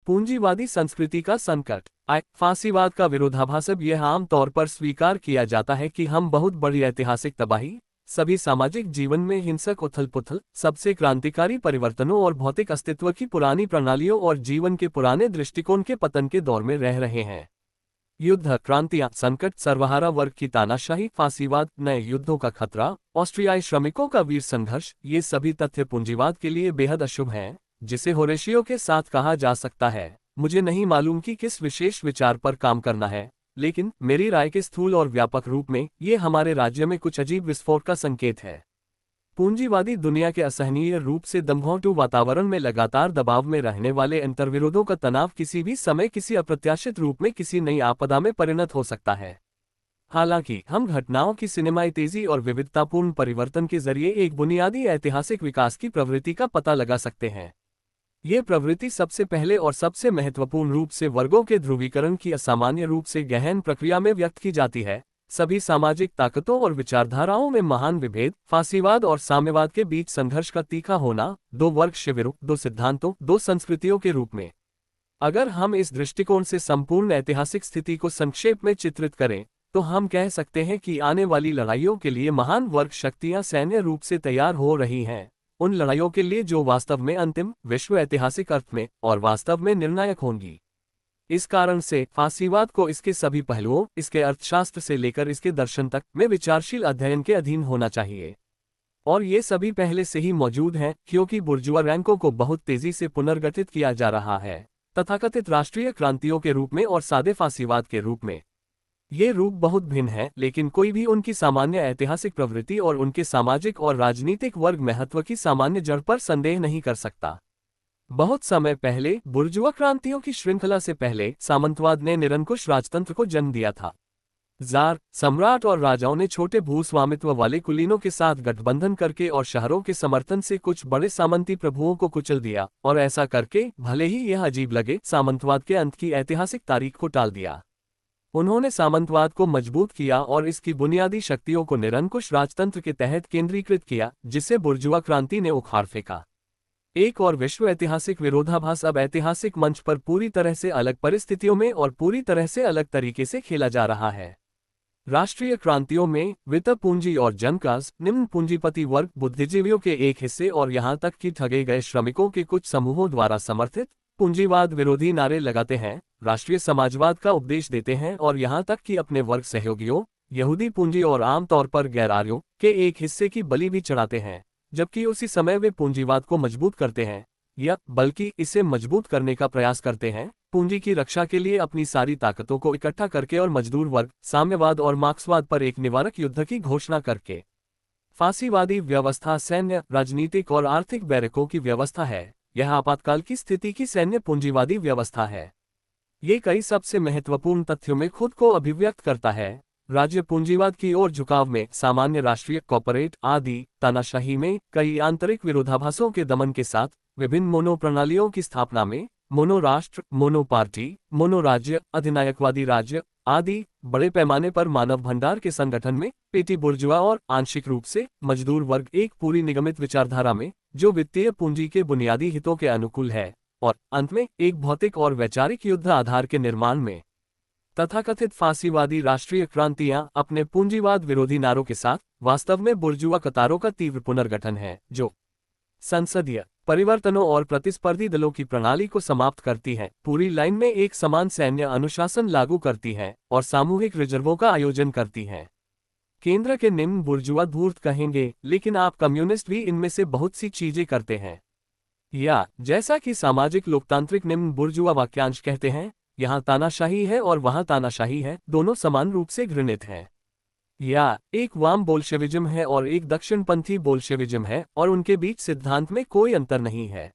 पूंजीवादी संस्कृति का संकट। फांसीवाद का विरोधाभास। अब यह आम तौर पर स्वीकार किया जाता है कि हम बहुत बड़ी ऐतिहासिक तबाही, सभी सामाजिक जीवन में हिंसक उथल पुथल, सबसे क्रांतिकारी परिवर्तनों और भौतिक अस्तित्व की पुरानी प्रणालियों और जीवन के पुराने दृष्टिकोण के पतन के दौर में रह रहे हैं। युद्ध, क्रांतियां, संकट, सर्वहारा वर्ग की तानाशाही, फांसीवाद, नए युद्धों का खतरा, ऑस्ट्रियाई श्रमिकों का वीर संघर्ष, ये सभी तथ्य पूंजीवाद के लिए बेहद अशुभ हैं, जिसे होरेशियो के साथ कहा जा सकता है, मुझे नहीं मालूम कि किस विशेष विचार पर काम करना है, लेकिन मेरी राय के स्थूल और व्यापक रूप में ये हमारे राज्य में कुछ अजीब विस्फोट का संकेत है। पूंजीवादी दुनिया के असहनीय रूप से दम्भोटू वातावरण में लगातार दबाव में रहने वाले अंतर्विरोधों का तनाव किसी भी समय किसी अप्रत्याशित रूप में किसी नई आपदा में परिणत हो सकता है। हालांकि हम घटनाओं की सिनेमाई तेजी और विविधतापूर्ण परिवर्तन के जरिए एक बुनियादी ऐतिहासिक विकास की प्रवृत्ति का पता लगा सकते हैं। ये प्रवृत्ति सबसे पहले और सबसे महत्वपूर्ण रूप से वर्गों के ध्रुवीकरण की असामान्य रूप से गहन प्रक्रिया में व्यक्त की जाती है। सभी सामाजिक ताकतों और विचारधाराओं में महान विभेद, फांसीवाद और साम्यवाद के बीच संघर्ष का तीखा होना, दो वर्ग शिविरों, दो सिद्धांतों, दो संस्कृतियों के रूप में। अगर हम इस दृष्टिकोण से संपूर्ण ऐतिहासिक स्थिति को संक्षेप में चित्रित करें, तो हम कह सकते हैं कि आने वाली लड़ाइयों के लिए महान वर्ग शक्तियां सैन्य रूप से तैयार हो रही हैं, उन लड़ाइयों के लिए जो वास्तव में अंतिम, विश्व ऐतिहासिक अर्थ में और वास्तव में निर्णायक होंगी। इस कारण से फांसीवाद को इसके सभी पहलुओं, इसके अर्थशास्त्र से लेकर इसके दर्शन तक, में विचारशील अध्ययन के अधीन होना चाहिए। और ये सभी पहले से ही मौजूद हैं, क्योंकि बुर्जुआ रैंकों को बहुत तेजी से पुनर्गठित किया जा रहा है, तथाकथित राष्ट्रीय क्रांतियों के रूप में और सादे फांसीवाद के रूप में। ये रूप बहुत भिन्न हैं, लेकिन कोई भी उनकी सामान्य ऐतिहासिक प्रवृत्ति और उनके सामाजिक और राजनीतिक वर्ग महत्व की सामान्य जड़ पर संदेह नहीं कर सकता। बहुत समय पहले, बुर्जुआ क्रांतियों की श्रृंखला से पहले, सामंतवाद ने निरंकुश राजतंत्र को जन्म दिया था। जार, सम्राट और राजाओं ने छोटे भूस्वामित्व वाले कुलीनों के साथ गठबंधन करके और शहरों के समर्थन से कुछ बड़े सामंती प्रभुओं को कुचल दिया, और ऐसा करके, भले ही यह अजीब लगे, सामंतवाद के अंत की ऐतिहासिक तारीख को टाल दिया। उन्होंने सामंतवाद को मजबूत किया और इसकी बुनियादी शक्तियों को निरंकुश राजतंत्र के तहत केंद्रीकृत किया, जिसे बुर्जुआ क्रांति ने उखाड़ फेंका। एक और विश्व ऐतिहासिक विरोधाभास अब ऐतिहासिक मंच पर पूरी तरह से अलग परिस्थितियों में और पूरी तरह से अलग तरीके से खेला जा रहा है। राष्ट्रीय क्रांतियों में वित्त पूंजी और जनकाज, निम्न पूंजीपति वर्ग, बुद्धिजीवियों के एक हिस्से और यहां तक कि ठगे गए श्रमिकों के कुछ समूहों द्वारा समर्थित पूंजीवाद विरोधी नारे लगाते हैं, राष्ट्रीय समाजवाद का उपदेश देते हैं और यहां तक कि अपने वर्ग सहयोगियों, यहूदी पूंजी और आमतौर पर गैर आर्यों के एक हिस्से की बलि भी चढ़ाते हैं, जबकि उसी समय वे पूंजीवाद को मजबूत करते हैं, या बल्कि इसे मजबूत करने का प्रयास करते हैं, पूंजी की रक्षा के लिए अपनी सारी ताकतों को इकट्ठा करके और मजदूर वर्ग, साम्यवाद और मार्क्सवाद पर एक निवारक युद्ध की घोषणा करके। फांसीवादी व्यवस्था सैन्य, राजनीतिक और आर्थिक बैरकों की व्यवस्था है। यह आपातकाल की स्थिति की सैन्य पूंजीवादी व्यवस्था है। ये कई सबसे महत्वपूर्ण तथ्यों में खुद को अभिव्यक्त करता है। राज्य पूंजीवाद की ओर झुकाव में, सामान्य राष्ट्रीय, कॉर्पोरेट आदि तानाशाही में, कई आंतरिक विरोधाभासों के दमन के साथ, विभिन्न मोनो प्रणालियों की स्थापना में, मोनो राष्ट्र, मोनो पार्टी, मोनो राज्य, अधिनायकवादी राज्य आदि, बड़े पैमाने पर मानव भंडार के संगठन में, पेटी बुर्जुआ और आंशिक रूप से मजदूर वर्ग एक पूरी निगमित विचारधारा में, जो वित्तीय पूंजी के बुनियादी हितों के अनुकूल है, और अंत में एक भौतिक और वैचारिक युद्ध आधार के निर्माण में। तथाकथित फांसीवादी राष्ट्रीय क्रांतियां अपने पूंजीवाद विरोधी नारों के साथ वास्तव में बुर्जुआ कतारों का तीव्र पुनर्गठन है, जो संसदीय परिवर्तनों और प्रतिस्पर्धी दलों की प्रणाली को समाप्त करती हैं, पूरी लाइन में एक समान सैन्य अनुशासन लागू करती हैं और सामूहिक रिजर्वों का आयोजन करती हैं। केंद्र के निम्न बुर्जुआ धूर्त कहेंगे, लेकिन आप कम्युनिस्ट भी इनमें से बहुत सी चीजें करते हैं। या जैसा कि सामाजिक लोकतांत्रिक निम्न बुर्जुआ वाक्यांश कहते हैं, यहाँ तानाशाही है और वहाँ तानाशाही है, दोनों समान रूप से घृणित हैं। या एक वाम बोल्शेविज्म है और एक दक्षिणपंथी बोल्शेविज्म है, और उनके बीच सिद्धांत में कोई अंतर नहीं है।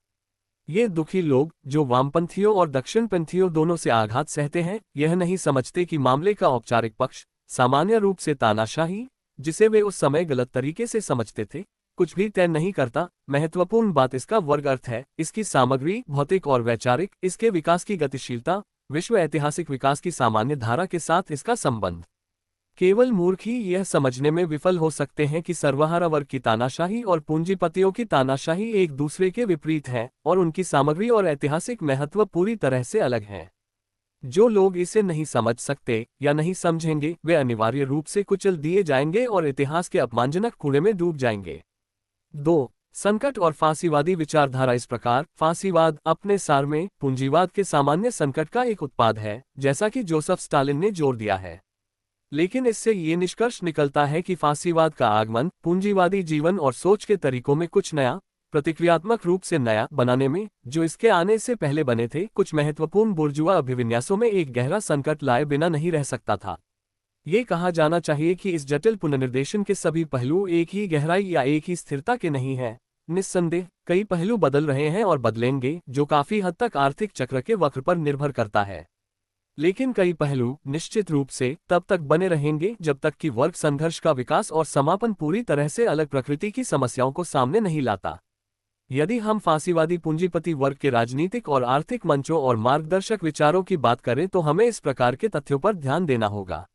ये दुखी लोग, जो वामपंथियों और दक्षिणपंथियों दोनों से आघात सहते हैं, यह नहीं समझते कि मामले का औपचारिक पक्ष, सामान्य रूप से तानाशाही, जिसे वे उस समय गलत तरीके से समझते थे, कुछ भी तय नहीं करता। महत्वपूर्ण बात इसका वर्ग अर्थ है, इसकी सामग्री, भौतिक और वैचारिक, इसके विकास की गतिशीलता, विश्व ऐतिहासिक विकास की सामान्य धारा के साथ इसका संबंध। केवल मूर्ख ही यह समझने में विफल हो सकते हैं कि सर्वहारा वर्ग की तानाशाही और पूंजीपतियों की तानाशाही एक दूसरे के विपरीत हैं और उनकी सामग्री और ऐतिहासिक महत्व पूरी तरह से अलग हैं। जो लोग इसे नहीं समझ सकते या नहीं समझेंगे वे अनिवार्य रूप से कुचल दिए जाएंगे और इतिहास के अपमानजनक कूड़े में डूब जाएंगे। 2. संकट और फांसीवादी विचारधारा। इस प्रकार फांसीवाद अपने सार में पूंजीवाद के सामान्य संकट का एक उत्पाद है, जैसा कि जोसेफ स्टालिन ने जोर दिया है। लेकिन इससे ये निष्कर्ष निकलता है कि फांसीवाद का आगमन पूंजीवादी जीवन और सोच के तरीकों में कुछ नया, प्रतिक्रियात्मक रूप से नया बनाने में, जो इसके आने से पहले बने थे, कुछ महत्वपूर्ण बुर्जुआ अभिविन्यासों में एक गहरा संकट लाए बिना नहीं रह सकता था। ये कहा जाना चाहिए कि इस जटिल पुनर्निर्देशन के सभी पहलू एक ही गहराई या एक ही स्थिरता के नहीं हैं। निस्संदेह कई पहलू बदल रहे हैं और बदलेंगे, जो काफी हद तक आर्थिक चक्र के वक्र पर निर्भर करता है। लेकिन कई पहलू निश्चित रूप से तब तक बने रहेंगे जब तक कि वर्ग संघर्ष का विकास और समापन पूरी तरह से अलग प्रकृति की समस्याओं को सामने नहीं लाता। यदि हम फांसीवादी पूंजीपति वर्ग के राजनीतिक और आर्थिक मंचों और मार्गदर्शक विचारों की बात करें तो हमें इस प्रकार के तथ्यों पर ध्यान देना होगा।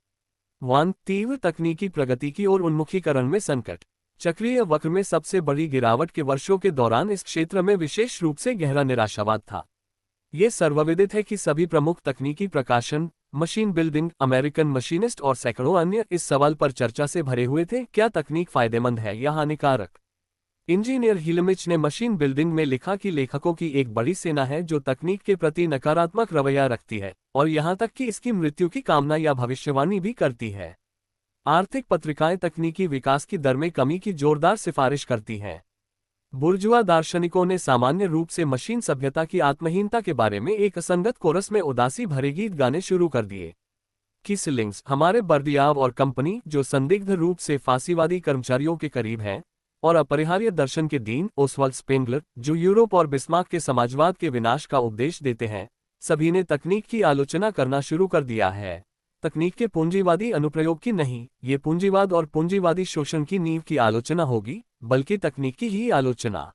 1. तीव्र तकनीकी प्रगति की ओर उन्मुखीकरण में संकट। चक्रीय वक्र में सबसे बड़ी गिरावट के वर्षों के दौरान इस क्षेत्र में विशेष रूप से गहरा निराशावाद था। ये सर्वविदित है कि सभी प्रमुख तकनीकी प्रकाशन, मशीन बिल्डिंग, अमेरिकन मशीनिस्ट और सैकड़ों अन्य इस सवाल पर चर्चा से भरे हुए थे, क्या तकनीक फायदेमंद है या हानिकारक। इंजीनियर हिलमिच ने मशीन बिल्डिंग में लिखा कि लेखकों की एक बड़ी सेना है जो तकनीक के प्रति नकारात्मक रवैया रखती है और यहां तक कि इसकी मृत्यु की कामना या भविष्यवाणी भी करती है। आर्थिक पत्रिकाएं तकनीकी विकास की दर में कमी की जोरदार सिफारिश करती हैं। बुर्जुआ दार्शनिकों ने सामान्य रूप से मशीन सभ्यता की आत्महीनता के बारे में एक असंगत कोरस में उदासी भरे गीत गाने शुरू कर दिए। किसलिंग्स, हमारे बर्दियाव और कंपनी, जो संदिग्ध रूप से फांसीवादी कर्मचारियों के करीब हैं, और अपरिहार्य दर्शन के दीन ओसवाल्ड स्पेंगलर, जो यूरोप और बिस्मार्क के समाजवाद के विनाश का उपदेश देते हैं, सभी ने तकनीक की आलोचना करना शुरू कर दिया है। तकनीक के पूंजीवादी अनुप्रयोग की नहीं, ये पूंजीवाद और पूंजीवादी शोषण की नींव की आलोचना होगी, बल्कि तकनीक की ही आलोचना।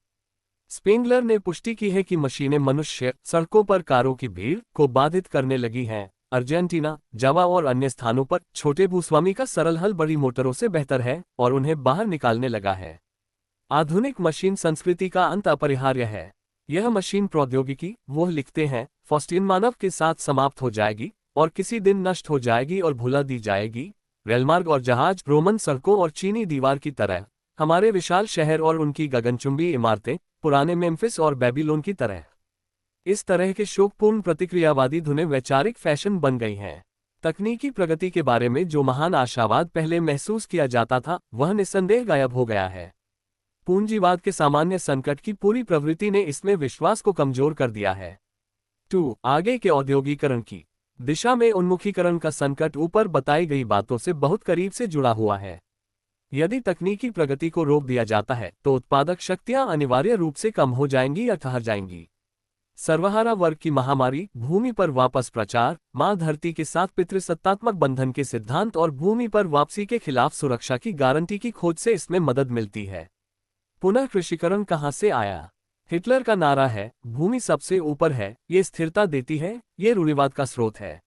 स्पेंगलर ने पुष्टि की है कि मशीनें मनुष्य सड़कों पर कारों की भीड़ को बाधित करने लगी हैं। अर्जेंटीना, जावा और अन्य स्थानों पर छोटे भूस्वामी का सरल हल बड़ी मोटरों से बेहतर है और उन्हें बाहर निकालने लगा है। आधुनिक मशीन संस्कृति का अंत अपरिहार्य है। यह मशीन प्रौद्योगिकी, वो लिखते हैं, फॉस्टियन मानव के साथ समाप्त हो जाएगी और किसी दिन नष्ट हो जाएगी और भुला दी जाएगी। रेलमार्ग और जहाज, रोमन सड़कों और चीनी दीवार की तरह, हमारे विशाल शहर और उनकी गगनचुंबी इमारतें, पुराने मेम्फिस और बेबीलोन की तरह। इस तरह के शोकपूर्ण प्रतिक्रियावादी धुनें वैचारिक फैशन बन गई हैं। तकनीकी प्रगति के बारे में जो महान आशावाद पहले महसूस किया जाता था, वह निस्संदेह गायब हो गया है। पूंजीवाद के सामान्य संकट की पूरी प्रवृत्ति ने इसमें विश्वास को कमजोर कर दिया है। 2. आगे के औद्योगिकरण की दिशा में उन्मुखीकरण का संकट ऊपर बताई गई बातों से बहुत करीब से जुड़ा हुआ है। यदि तकनीकी प्रगति को रोक दिया जाता है तो उत्पादक शक्तियां अनिवार्य रूप से कम हो जाएंगी या ठहर जाएंगी। सर्वहारा वर्ग की महामारी, भूमि पर वापस प्रचार, मां धरती के साथ पितृसत्तात्मक बंधन के सिद्धांत और भूमि पर वापसी के खिलाफ सुरक्षा की गारंटी की खोज से इसमें मदद मिलती है। पुनः कृषिकरण कहां से आया? हिटलर का नारा है, भूमि सबसे ऊपर है, ये स्थिरता देती है, ये रूढ़िवाद का स्रोत है।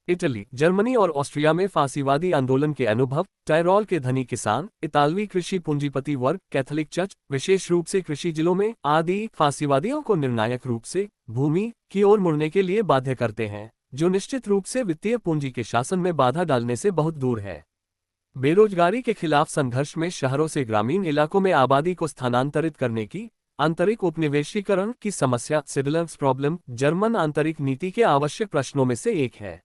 इटली, जर्मनी और ऑस्ट्रिया में फांसीवादी आंदोलन के अनुभव, टायरोल के धनी किसान, इतालवी कृषि पूंजीपति वर्ग, कैथोलिक चर्च, विशेष रूप से कृषि जिलों में आदि फांसीवादियों को निर्णायक रूप से भूमि की ओर मुड़ने के लिए बाध्य करते हैं, जो निश्चित रूप से वित्तीय पूंजी के शासन में बाधा डालने से बहुत दूर है। बेरोजगारी के खिलाफ संघर्ष में शहरों से ग्रामीण इलाकों में आबादी को स्थानांतरित करने की आंतरिक उपनिवेशीकरण की समस्या, सिडलर्स प्रॉब्लम, जर्मन आंतरिक नीति के आवश्यक प्रश्नों में से एक है।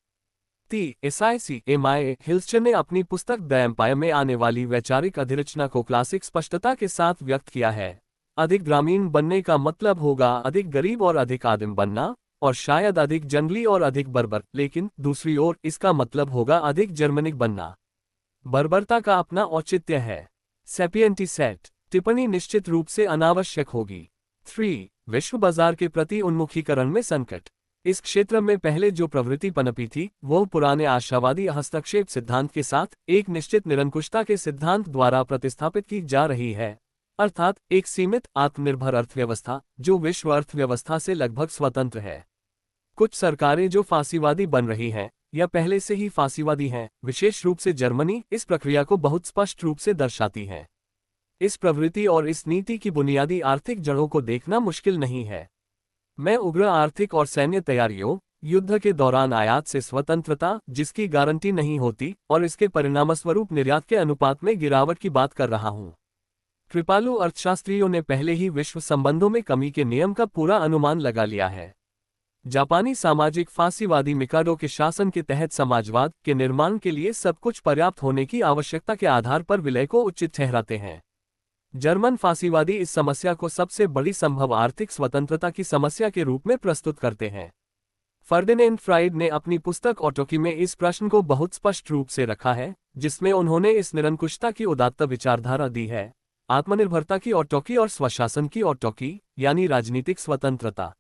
SICMI हिल्स्टर ने अपनी पुस्तक द एम्पायर में आने वाली वैचारिक अधिरचना को क्लासिक स्पष्टता के साथ व्यक्त किया है। अधिक ग्रामीण बनने का मतलब होगा अधिक गरीब और अधिक आदिम बनना, और शायद अधिक जंगली और अधिक बर्बर, लेकिन दूसरी ओर इसका मतलब होगा अधिक जर्मनिक बनना। बर्बरता का अपना औचित्य है। सैपिएंटी सेट टिप्पणी निश्चित रूप से अनावश्यक होगी। 3. विश्व बाजार के प्रति उन्मुखीकरण में संकट। इस क्षेत्र में पहले जो प्रवृत्ति पनपी थी, वो पुराने आशावादी हस्तक्षेप सिद्धांत के साथ एक निश्चित निरंकुशता के सिद्धांत द्वारा प्रतिस्थापित की जा रही है, अर्थात एक सीमित आत्मनिर्भर अर्थव्यवस्था जो विश्व अर्थव्यवस्था से लगभग स्वतंत्र है। कुछ सरकारें जो फांसीवादी बन रही हैं, या पहले से ही फांसीवादी हैं, विशेष रूप से जर्मनी इस प्रक्रिया को बहुत स्पष्ट रूप से दर्शाती है। इस प्रवृत्ति और इस नीति की बुनियादी आर्थिक जड़ों को देखना मुश्किल नहीं है। मैं उग्र आर्थिक और सैन्य तैयारियों, युद्ध के दौरान आयात से स्वतंत्रता जिसकी गारंटी नहीं होती और इसके परिणामस्वरूप निर्यात के अनुपात में गिरावट की बात कर रहा हूं। कृपालु अर्थशास्त्रियों ने पहले ही विश्व संबंधों में कमी के नियम का पूरा अनुमान लगा लिया है। जापानी सामाजिक फांसीवादी मिकाडो के शासन के तहत समाजवाद के निर्माण के लिए सब कुछ पर्याप्त होने की आवश्यकता के आधार पर विलय को उचित ठहराते हैं। जर्मन फांसीवादी इस समस्या को सबसे बड़ी संभव आर्थिक स्वतंत्रता की समस्या के रूप में प्रस्तुत करते हैं। फर्डिनेंड फ्राइड ने अपनी पुस्तक ऑटोकी में इस प्रश्न को बहुत स्पष्ट रूप से रखा है, जिसमें उन्होंने इस निरंकुशता की उदात्त विचारधारा दी है, आत्मनिर्भरता की ऑटोकी और स्वशासन की ऑटोकी, यानी राजनीतिक स्वतंत्रता।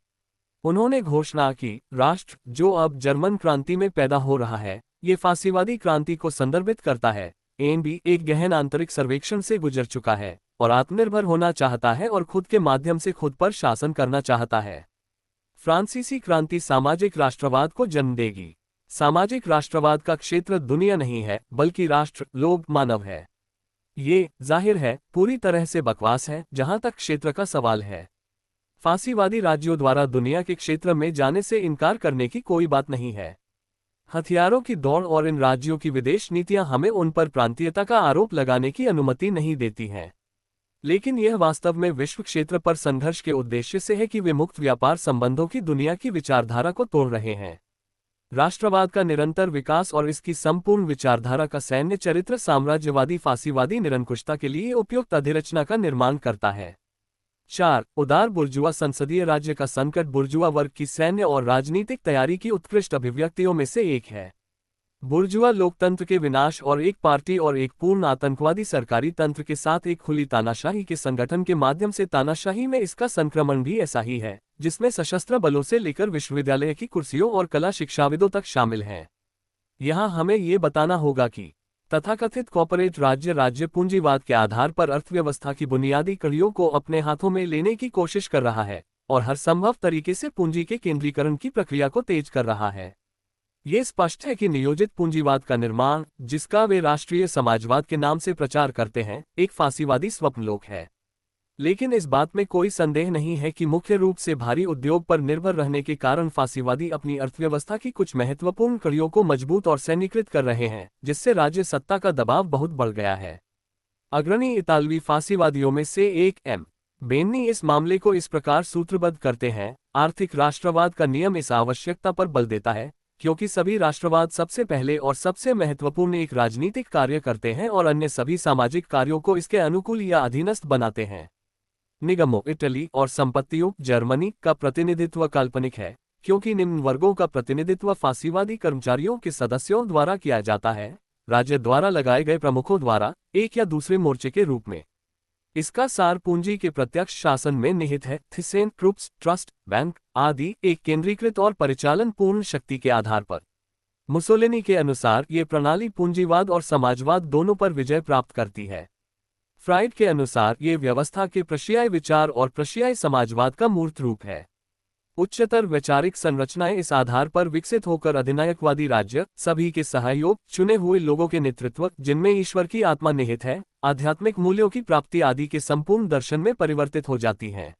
उन्होंने घोषणा की, राष्ट्र जो अब जर्मन क्रांति में पैदा हो रहा है, ये फांसीवादी क्रांति को संदर्भित करता है। एनबी एक गहन आंतरिक सर्वेक्षण से गुजर चुका है और आत्मनिर्भर होना चाहता है और खुद के माध्यम से खुद पर शासन करना चाहता है। फ्रांसीसी क्रांति सामाजिक राष्ट्रवाद को जन्म देगी। सामाजिक राष्ट्रवाद का क्षेत्र दुनिया नहीं है, बल्कि राष्ट्र, लोग, मानव है। ये जाहिर है पूरी तरह से बकवास है जहां तक क्षेत्र का सवाल है। फांसीवादी राज्यों द्वारा दुनिया के क्षेत्र में जाने से इनकार करने की कोई बात नहीं है। हथियारों की दौड़ और इन राज्यों की विदेश नीतियां हमें उन पर प्रांतीयता का आरोप लगाने की अनुमति नहीं देती हैं। लेकिन यह वास्तव में विश्व क्षेत्र पर संघर्ष के उद्देश्य से है कि वे मुक्त व्यापार संबंधों की दुनिया की विचारधारा को तोड़ रहे हैं। राष्ट्रवाद का निरंतर विकास और इसकी संपूर्ण विचारधारा का सैन्य चरित्र साम्राज्यवादी फांसीवादी निरंकुशता के लिए उपयुक्त अधिरचना का निर्माण करता है। 4. उदार बुर्जुआ संसदीय राज्य का संकट बुर्जुआ वर्ग की सैन्य और राजनीतिक तैयारी की उत्कृष्ट अभिव्यक्तियों में से एक है। बुर्जुआ लोकतंत्र के विनाश और एक पार्टी और एक पूर्ण आतंकवादी सरकारी तंत्र के साथ एक खुली तानाशाही के संगठन के माध्यम से तानाशाही में इसका संक्रमण भी ऐसा ही है, जिसमें सशस्त्र बलों से लेकर विश्वविद्यालय की कुर्सियों और कला शिक्षाविदों तक शामिल हैं। यहाँ हमें ये बताना होगा कि तथाकथित कॉर्पोरेट राज्य पूंजीवाद के आधार पर अर्थव्यवस्था की बुनियादी कड़ियों को अपने हाथों में लेने की कोशिश कर रहा है और हर संभव तरीके से पूंजी के केंद्रीकरण की प्रक्रिया को तेज कर रहा है। ये स्पष्ट है कि नियोजित पूंजीवाद का निर्माण, जिसका वे राष्ट्रीय समाजवाद के नाम से प्रचार करते हैं, एक फांसीवादी स्वप्नलोक है। लेकिन इस बात में कोई संदेह नहीं है कि मुख्य रूप से भारी उद्योग पर निर्भर रहने के कारण फांसीवादी अपनी अर्थव्यवस्था की कुछ महत्वपूर्ण कड़ियों को मजबूत और सैन्यीकृत कर रहे हैं, जिससे राज्य सत्ता का दबाव बहुत बढ़ गया है। अग्रणी इतालवी फांसीवादियों में से एक एम. बेन्नी इस मामले को इस प्रकार सूत्रबद्ध करते हैं, आर्थिक राष्ट्रवाद का नियम इस आवश्यकता पर बल देता है, क्योंकि सभी राष्ट्रवाद सबसे पहले और सबसे महत्वपूर्ण एक राजनीतिक कार्य करते हैं और अन्य सभी सामाजिक कार्यों को इसके अनुकूल या अधीनस्थ बनाते हैं। निगमों इटली और संपत्तियों जर्मनी का प्रतिनिधित्व काल्पनिक है, क्योंकि निम्न वर्गों का प्रतिनिधित्व फांसीवादी कर्मचारियों के सदस्यों द्वारा किया जाता है, राज्य द्वारा लगाए गए प्रमुखों द्वारा एक या दूसरे मोर्चे के रूप में। इसका सार पूंजी के प्रत्यक्ष शासन में निहित है। थिसेन ट्रूप्स, ट्रस्ट, बैंक आदि एक केंद्रीकृत और परिचालन पूर्ण शक्ति के आधार पर। मुसोलिनी के अनुसार ये प्रणाली पूंजीवाद और समाजवाद दोनों पर विजय प्राप्त करती है। फ्राइड के अनुसार ये व्यवस्था के प्रशियाई विचार और प्रशियाई समाजवाद का मूर्त रूप है। उच्चतर वैचारिक संरचनाएं इस आधार पर विकसित होकर अधिनायकवादी राज्य, सभी के सहयोग, चुने हुए लोगों के नेतृत्व, जिनमें ईश्वर की आत्मा निहित है, आध्यात्मिक मूल्यों की प्राप्ति आदि के संपूर्ण दर्शन में परिवर्तित हो जाती हैं।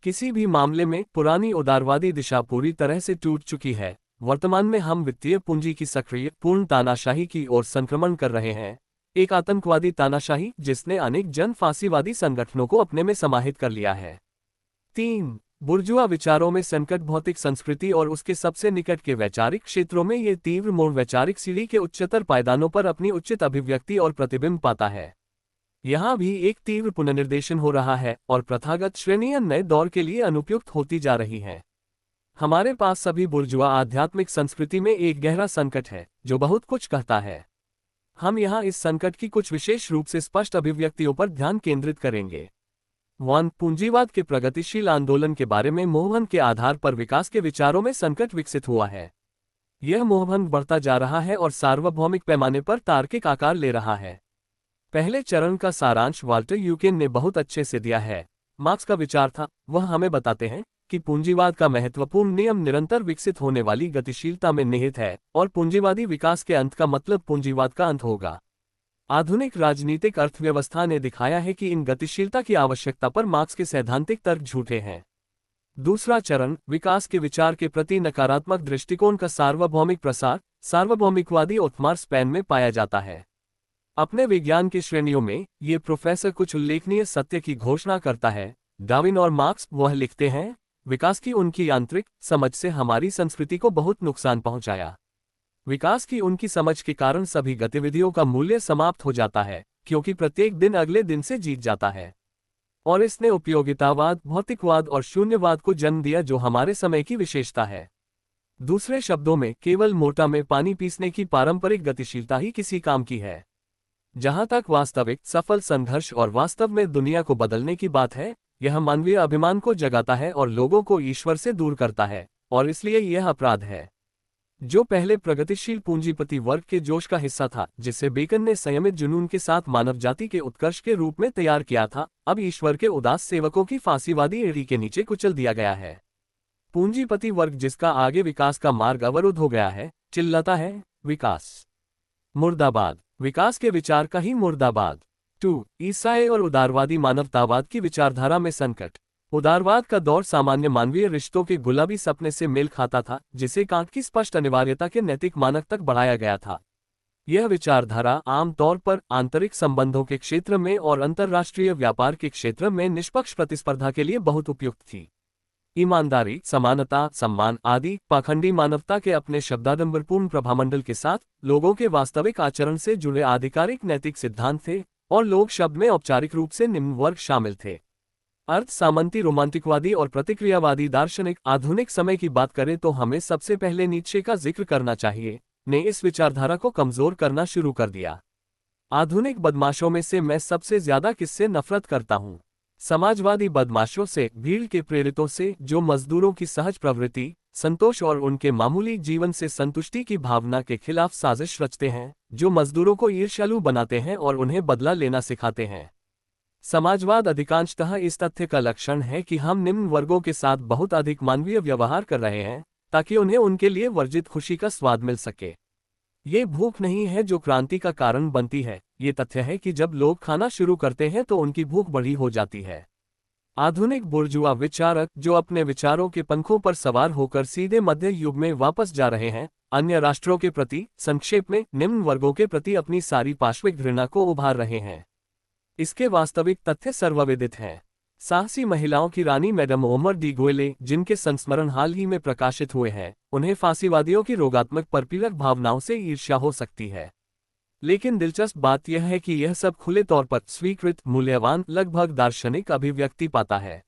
किसी भी मामले में पुरानी उदारवादी दिशा पूरी तरह से टूट चुकी है। वर्तमान में हम वित्तीय पूंजी की सक्रिय पूर्ण तानाशाही की ओर संक्रमण कर रहे हैं, एक आतंकवादी तानाशाही जिसने अनेक जन फांसीवादी संगठनों को अपने में समाहित कर लिया है। 3. बुर्जुआ विचारों में संकट भौतिक संस्कृति और उसके सबसे निकट के वैचारिक क्षेत्रों में ये तीव्र मोड़ वैचारिक सीढ़ी के उच्चतर पायदानों पर अपनी उचित अभिव्यक्ति और प्रतिबिंब पाता है। यहाँ भी एक तीव्र पुनर्निर्देशन हो रहा है और प्रथागत श्रेणियां नए दौर के लिए अनुपयुक्त होती जा रही हैं। हमारे पास सभी बुर्जुआ आध्यात्मिक संस्कृति में एक गहरा संकट है जो बहुत कुछ कहता है। हम यहाँ इस संकट की कुछ विशेष रूप से स्पष्ट अभिव्यक्तियों पर ध्यान केंद्रित करेंगे। 1. पूंजीवाद के प्रगतिशील आंदोलन के बारे में मोहभंग के आधार पर विकास के विचारों में संकट विकसित हुआ है। यह मोहभंग बढ़ता जा रहा है और सार्वभौमिक पैमाने पर तार्किक आकार ले रहा है। पहले चरण का सारांश वाल्टर यूकेन ने बहुत अच्छे से दिया है। मार्क्स का विचार था, वह हमें बताते हैं कि पूंजीवाद का महत्वपूर्ण नियम निरंतर विकसित होने वाली गतिशीलता में निहित है, और पूंजीवादी विकास के अंत का मतलब पूंजीवाद का अंत होगा। आधुनिक राजनीतिक अर्थव्यवस्था ने दिखाया है कि इन गतिशीलता की आवश्यकता पर मार्क्स के सैद्धांतिक तर्क झूठे हैं। दूसरा चरण, विकास के विचार के प्रति नकारात्मक दृष्टिकोण का सार्वभौमिक प्रसार, सार्वभौमिकवादी ओथमार स्पेन में पाया जाता है। अपने विज्ञान की श्रेणियों में ये प्रोफेसर कुछ उल्लेखनीय सत्य की घोषणा करता है। डार्विन और मार्क्स वह लिखते हैं, विकास की उनकी यांत्रिक समझ से हमारी संस्कृति को बहुत नुकसान पहुंचाया। विकास की उनकी समझ के कारण सभी गतिविधियों का मूल्य समाप्त हो जाता है, क्योंकि प्रत्येक दिन अगले दिन से जीत जाता है। और इसने उपयोगितावाद, भौतिकवाद और शून्यवाद को जन्म दिया, जो हमारे समय की विशेषता है। दूसरे शब्दों में, केवल मोटा में पानी पीसने की पारंपरिक गतिशीलता ही किसी काम की है। जहां तक वास्तविक सफल संघर्ष और वास्तव में दुनिया को बदलने की बात है, यह मानवीय अभिमान को जगाता है और लोगों को ईश्वर से दूर करता है, और इसलिए यह अपराध है। जो पहले प्रगतिशील पूंजीपति वर्ग के जोश का हिस्सा था, जिसे बेकन ने संयमित जुनून के साथ मानव जाति के उत्कर्ष के रूप में तैयार किया था, अब ईश्वर के उदास सेवकों की फांसीवादी एड़ी के नीचे कुचल दिया गया है। पूंजीपति वर्ग, जिसका आगे विकास का मार्ग अवरुद्ध हो गया है, चिल्लाता है, विकास मुर्दाबाद, विकास के विचार का ही मुर्दाबाद। 2. ईसाई और उदारवादी मानवतावाद की विचारधारा में संकट। उदारवाद का दौर सामान्य मानवीय रिश्तों के गुलाबी सपने से मेल खाता था, जिसे कांट की स्पष्ट अनिवार्यता के नैतिक मानक तक बढ़ाया गया था। यह विचारधारा आमतौर पर आंतरिक संबंधों के क्षेत्र में और अंतर्राष्ट्रीय व्यापार के क्षेत्र में निष्पक्ष प्रतिस्पर्धा के लिए बहुत उपयुक्त थी। ईमानदारी, समानता, सम्मान आदि पाखंडी मानवता के अपने शब्दाडंबरपूर्ण प्रभामंडल के साथ लोगों के वास्तविक आचरण से जुड़े आधिकारिक नैतिक सिद्धांत थे, और लोग शब्द में औपचारिक रूप से निम्न वर्ग शामिल थे। अर्थ सामंती, रोमांटिकवादी और प्रतिक्रियावादी दार्शनिक। आधुनिक समय की बात करें तो हमें सबसे पहले नीत्शे का जिक्र करना चाहिए, ने इस विचारधारा को कमजोर करना शुरू कर दिया। आधुनिक बदमाशों में से मैं सबसे ज्यादा किससे नफरत करता हूं? समाजवादी बदमाशों से, भीड़ के प्रेरितों से, जो मजदूरों की सहज प्रवृत्ति, संतोष और उनके मामूली जीवन से संतुष्टि की भावना के खिलाफ साजिश रचते हैं, जो मजदूरों को ईर्ष्यालु बनाते हैं और उन्हें बदला लेना सिखाते हैं। समाजवाद अधिकांशतः इस तथ्य का लक्षण है कि हम निम्न वर्गों के साथ बहुत अधिक मानवीय व्यवहार कर रहे हैं, ताकि उन्हें उनके लिए वर्जित खुशी का स्वाद मिल सके। ये भूख नहीं है जो क्रांति का कारण बनती है, ये तथ्य है कि जब लोग खाना शुरू करते हैं तो उनकी भूख बड़ी हो जाती है। आधुनिक बुर्जुआ विचारक, जो अपने विचारों के पंखों पर सवार होकर सीधे मध्य युग में वापस जा रहे हैं, अन्य राष्ट्रों के प्रति, संक्षेप में निम्न वर्गों के प्रति अपनी सारी पाश्विक घृणा को उभार रहे हैं। इसके वास्तविक तथ्य सर्वविदित हैं। साहसी महिलाओं की रानी मैडम ओमर डी गोयले, जिनके संस्मरण हाल ही में प्रकाशित हुए हैं, उन्हें फांसीवादियों की रोगात्मक परपीड़क भावनाओं से ईर्ष्या हो सकती है। लेकिन दिलचस्प बात यह है कि यह सब खुले तौर पर स्वीकृत, मूल्यवान, लगभग दार्शनिक अभिव्यक्ति पाता है।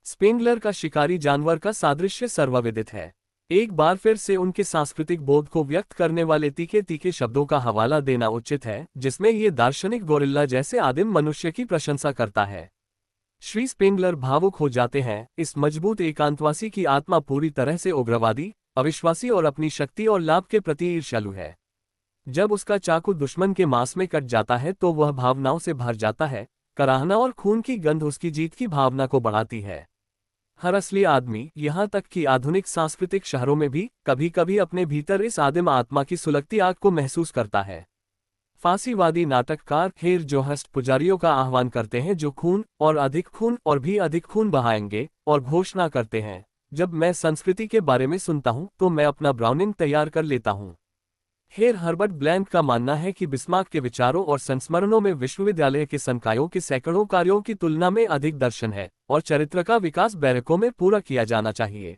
स्पेंगलर का शिकारी जानवर का सादृश्य सर्वविदित है। एक बार फिर से उनके सांस्कृतिक बोध को व्यक्त करने वाले तीखे तीखे शब्दों का हवाला देना उचित है, जिसमें ये दार्शनिक गोरिल्ला जैसे आदिम मनुष्य की प्रशंसा करता है। श्री स्पेंगलर भावुक हो जाते हैं, इस मजबूत एकांतवासी की आत्मा पूरी तरह से उग्रवादी, अविश्वासी और अपनी शक्ति और लाभ के प्रति ईर्ष्यालु है। जब उसका चाकू दुश्मन के मांस में कट जाता है तो वह भावनाओं से भर जाता है। कराहना और खून की गंध उसकी जीत की भावना को बढ़ाती है। हर असली आदमी, यहाँ तक कि आधुनिक सांस्कृतिक शहरों में भी, कभी कभी अपने भीतर इस आदिम आत्मा की सुलगती आग को महसूस करता है। फांसीवादी नाटककार हेर जोहस्ट पुजारियों का आह्वान करते हैं, जो खून और भी अधिक खून बहाएंगे, और घोषणा करते हैं, जब मैं संस्कृति के बारे में सुनता हूं तो मैं अपना ब्राउनिंग तैयार कर लेता हूं। हेर हर्बर्ट ब्लैंक का मानना है कि बिस्मार्क के विचारों और संस्मरणों में विश्वविद्यालय के संकायों के सैकड़ों कार्यों की तुलना में अधिक दर्शन है, और चरित्र का विकास बैरकों में पूरा किया जाना चाहिए।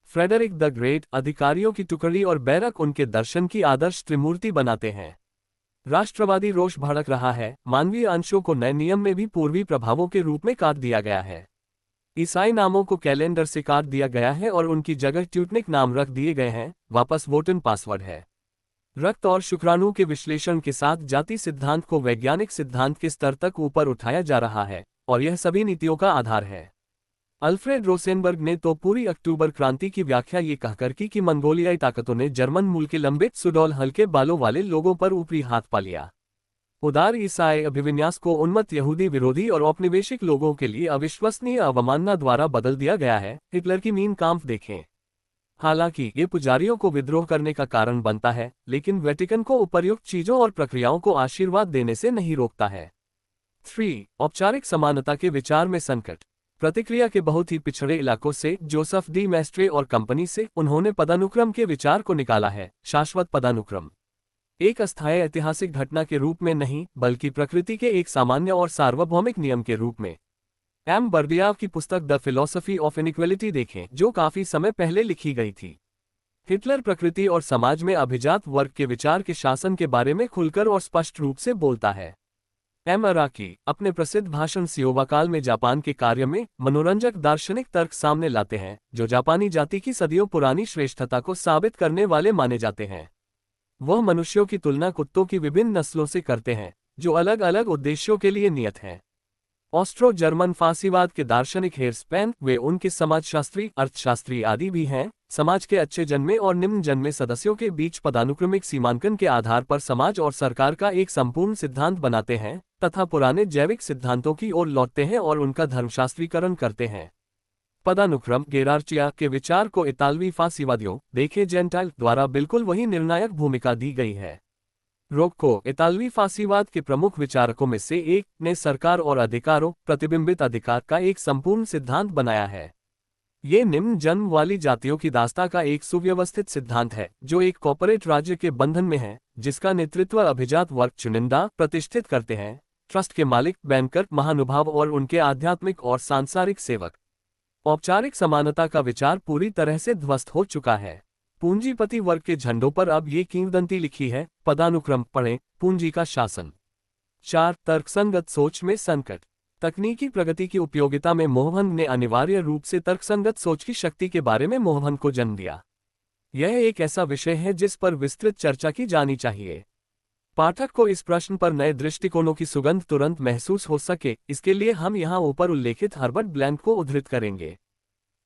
फ्रेडरिक द ग्रेट, अधिकारियों की टुकड़ी और बैरक उनके दर्शन की आदर्श त्रिमूर्ति बनाते हैं। राष्ट्रवादी रोष भड़क रहा है, मानवीय अंशों को नए नियम में भी पूर्वी प्रभावों के रूप में काट दिया गया है। ईसाई नामों को कैलेंडर से काट दिया गया है और उनकी जगह ट्यूटनिक नाम रख दिए गए हैं, वापस वोटन पासवर्ड है। रक्त और शुक्राणु के विश्लेषण के साथ जाति सिद्धांत को वैज्ञानिक सिद्धांत के स्तर तक ऊपर उठाया जा रहा है, और यह सभी नीतियों का आधार है। अल्फ्रेड रोसेनबर्ग ने तो पूरी अक्टूबर क्रांति की व्याख्या ये कहकर की कि मंगोलियाई ताकतों ने जर्मन मूल के लंबे सुडौल हल्के बालों वाले लोगों पर ऊपरी हाथ पा लिया। उदार ईसाई अभिविन्यास को उन्मत्त यहूदी विरोधी और औपनिवेशिक लोगों के लिए अविश्वसनीय अवमानना द्वारा बदल दिया गया है। हिटलर की मीन काम्फ देखें। हालांकि ये पुजारियों को विद्रोह करने का कारण बनता है, लेकिन वेटिकन को उपर्युक्त चीजों और प्रक्रियाओं को आशीर्वाद देने से नहीं रोकता है। 3. औपचारिक समानता के विचार में संकट। प्रतिक्रिया के बहुत ही पिछड़े इलाकों से जोसेफ डी मैस्ट्रे और कंपनी से उन्होंने पदानुक्रम के विचार को निकाला है। शाश्वत पदानुक्रम एक अस्थायी ऐतिहासिक घटना के रूप में नहीं, बल्कि प्रकृति के एक सामान्य और सार्वभौमिक नियम के रूप में। एम बर्दियाव की पुस्तक द फिलॉसफी ऑफ इनइक्वालिटी देखें, जो काफी समय पहले लिखी गई थी। हिटलर प्रकृति और समाज में अभिजात वर्ग के विचार के शासन के बारे में खुलकर और स्पष्ट रूप से बोलता है। एम अराकी अपने प्रसिद्ध भाषण सियोवाकाल में जापान के कार्य में मनोरंजक दार्शनिक तर्क सामने लाते हैं, जो जापानी जाति की सदियों पुरानी श्रेष्ठता को साबित करने वाले माने जाते हैं। वह मनुष्यों की तुलना कुत्तों की विभिन्न नस्लों से करते हैं, जो अलग अलग उद्देश्यों के लिए नियत हैं। ऑस्ट्रो जर्मन फांसीवाद के दार्शनिक हेयरस्पैन, वे उनके समाजशास्त्री, अर्थशास्त्री आदि भी हैं, समाज के अच्छे जन्मे और निम्न जन्मे सदस्यों के बीच पदानुक्रमिक सीमांकन के आधार पर समाज और सरकार का एक संपूर्ण सिद्धांत बनाते हैं तथा पुराने जैविक सिद्धांतों की ओर लौटते हैं और उनका धर्मशास्त्रीकरण करते हैं। पदानुक्रम गेरार्चिया के विचार को इतालवी फांसीवादियों देखे जेंटाइल द्वारा बिल्कुल वही निर्णायक भूमिका दी गई है। रोक्को इतालवी फांसीवाद के प्रमुख विचारकों में से एक ने सरकार और अधिकारों प्रतिबिंबित अधिकार का एक संपूर्ण सिद्धांत बनाया है। ये निम्न जन्म वाली जातियों की दास्ता का एक सुव्यवस्थित सिद्धांत है, जो एक कॉर्पोरेट राज्य के बंधन में है, जिसका नेतृत्व अभिजात वर्ग चुनिंदा प्रतिष्ठित करते हैं, ट्रस्ट के मालिक, बैंकर, महानुभाव और उनके आध्यात्मिक और सांसारिक सेवक। औपचारिक समानता का विचार पूरी तरह से ध्वस्त हो चुका है। पूंजीपति वर्ग के झंडों पर अब ये किंवदंती लिखी है, पदानुक्रम पढ़ें, पूंजी का शासन। 4. तर्कसंगत सोच में संकट। तकनीकी प्रगति की उपयोगिता में मोहभंग ने अनिवार्य रूप से तर्कसंगत सोच की शक्ति के बारे में मोहभंग को जन्म दिया। यह एक ऐसा विषय है जिस पर विस्तृत चर्चा की जानी चाहिए। पाठक को इस प्रश्न पर नए दृष्टिकोणों की सुगंध तुरंत महसूस हो सके, इसके लिए हम यहाँ ऊपर उल्लेखित हर्बर्ट ब्लैंक को उद्धृत करेंगे।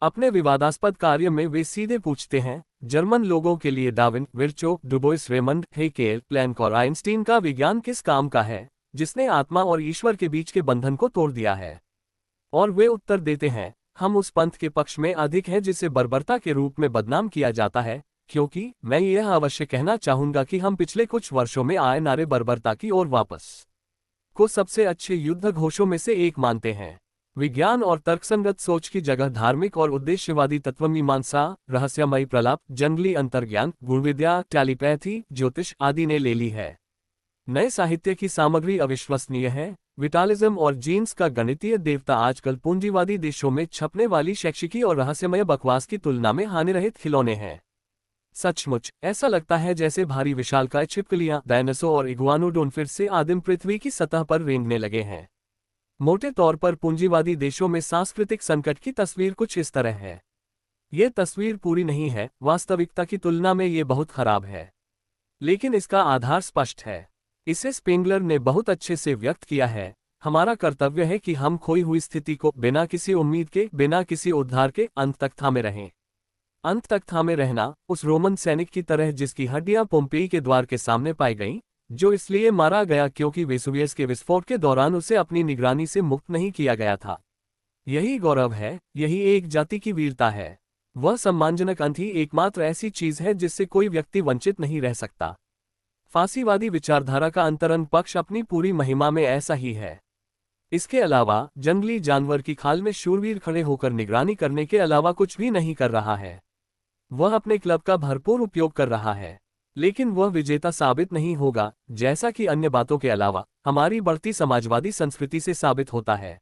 अपने विवादास्पद कार्य में वे सीधे पूछते हैं, जर्मन लोगों के लिए Darwin, Virchow, Dubois, Raymond, Haeckel, Planck और आइंस्टीन का विज्ञान किस काम का है, जिसने आत्मा और ईश्वर के बीच के बंधन को तोड़ दिया है? और वे उत्तर देते हैं, हम उस पंथ के पक्ष में अधिक हैं जिसे बर्बरता के रूप में बदनाम किया जाता है, क्योंकि मैं यह अवश्य कहना चाहूंगा कि हम पिछले कुछ वर्षों में आए नारे बर्बरता की ओर वापस को सबसे अच्छे युद्ध घोषों में से एक मानते हैं। विज्ञान और तर्कसंगत सोच की जगह धार्मिक और उद्देश्यवादी तत्वमीमांसा, रहस्यमयी प्रलाप, जंगली अंतर्ज्ञान, गुणविद्या, टेलीपैथी, ज्योतिष आदि ने ले ली है। नए साहित्य की सामग्री अविश्वसनीय है। विटालिज्म और जीन्स का गणितीय देवता आजकल पूंजीवादी देशों में छपने वाली शैक्षिकी और रहस्यमय बकवास की तुलना में हानिरहित खिलौने हैं। सचमुच ऐसा लगता है जैसे भारी विशालकाय छिपकलियां, डायनासोर और इग्वानोडोन फिर से आदिम पृथ्वी की सतह पर रेंगने लगे हैं। मोटे तौर पर पूंजीवादी देशों में सांस्कृतिक संकट की तस्वीर कुछ इस तरह है। ये तस्वीर पूरी नहीं है, वास्तविकता की तुलना में ये बहुत खराब है, लेकिन इसका आधार स्पष्ट है। इसे स्पेंगलर ने बहुत अच्छे से व्यक्त किया है। हमारा कर्तव्य है कि हम खोई हुई स्थिति को बिना किसी उम्मीद के, बिना किसी उद्धार के अंत तक थामे रहें। अंत तक थामे रहना उस रोमन सैनिक की तरह जिसकी हड्डियां पोम्पेई के द्वार के सामने पाई गईं, जो इसलिए मारा गया क्योंकि वेसुवियस के विस्फोट के दौरान उसे अपनी निगरानी से मुक्त नहीं किया गया था। यही गौरव है, यही एक जाति की वीरता है। वह सम्मानजनक अंत ही एकमात्र ऐसी चीज है जिससे कोई व्यक्ति वंचित नहीं रह सकता। फांसीवादी विचारधारा का अंतरंग पक्ष अपनी पूरी महिमा में ऐसा ही है। इसके अलावा जंगली जानवर की खाल में शूरवीर खड़े होकर निगरानी करने के अलावा कुछ भी नहीं कर रहा है। वह अपने क्लब का भरपूर उपयोग कर रहा है, लेकिन वह विजेता साबित नहीं होगा, जैसा कि अन्य बातों के अलावा हमारी बढ़ती समाजवादी संस्कृति से साबित होता है।